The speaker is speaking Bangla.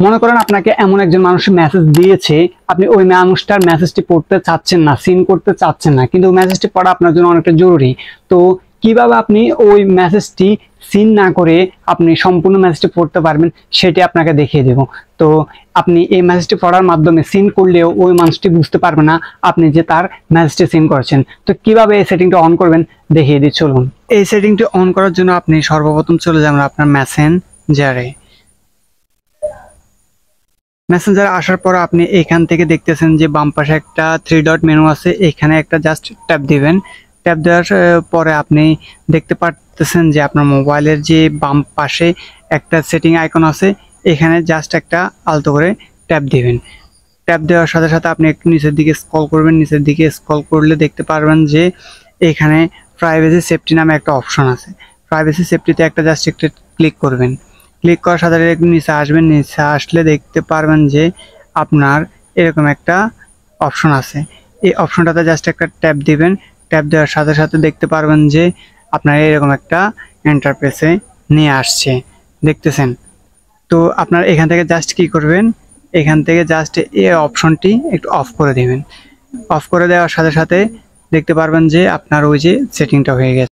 মনে করেন আপনাকে এমন একজন মানুষ মেসেজ দিয়েছে, আপনি ওই মানুষটার মেসেজটি পড়তে চাচ্ছেন না, সিন করতে চাচ্ছেন না, কিন্তু মেসেজটি পড়া আপনার জন্য অনেকটা জরুরি। তো কিভাবে আপনি ওই মেসেজটি সিন না করে আপনি সম্পূর্ণ মেসেজটি পড়তে পারবেন সেটি আপনাকে দেখিয়ে দেব। তো আপনি এই মেসেজটি পড়ার মাধ্যমে সিন করলেও ওই মানুষটি বুঝতে পারবে না আপনি যে তার মেসেজটি সিন করেছেন। তো কিভাবে এই সেটিংটা অন করবেন দেখিয়ে দিই, চলুন। এই সেটিংটি অন করার জন্য আপনি সর্বপ্রথম চলে যাবেন আপনার মেসেঞ্জারে। মেসেঞ্জারে আসার পর আপনি এখান থেকে দেখতেছেন যে বাম পাশে একটা 3 ডট মেনু আছে, এখানে একটা জাস্ট ট্যাপ দিবেন। ট্যাপ দেওয়ার পরে আপনি দেখতে পাচ্ছেন যে আপনার মোবাইলের যে বাম পাশে একটা সেটিং আইকন আছে, এখানে জাস্ট একটা আলতো করে ট্যাপ দিবেন। ট্যাপ দেওয়ার সাথে সাথে আপনি একটু নিচের দিকে স্ক্রল করবেন। নিচের দিকে স্ক্রল করলে দেখতে পারবেন যে এখানে প্রাইভেসি সেফটি নামে একটা অপশন আছে। প্রাইভেসি সেফটিতে একটা জাস্ট একটা ক্লিক করবেন। ক্লিক করার সাথে সাথে একটু নিচে আসবেন। নিচে আসলে দেখতে পারবেন যে আপনার এরকম একটা অপশন আছে। এই অপশনটাতে জাস্ট একটা ট্যাপ দিবেন। ট্যাপ দেওয়ার সাথে সাথে দেখতে পারবেন যে আপনার এরকম একটা ইন্টারফেসে নিয়ে আসছে, দেখতেছেন। তো আপনার এখান থেকে জাস্ট কি করবেন, এখান থেকে জাস্ট এই অপশনটি একটু অফ করে দিবেন। অফ করে দেওয়ার সাথে সাথে দেখতে পারবেন যে আপনার ওই যে সেটিংটা হয়ে গেছে।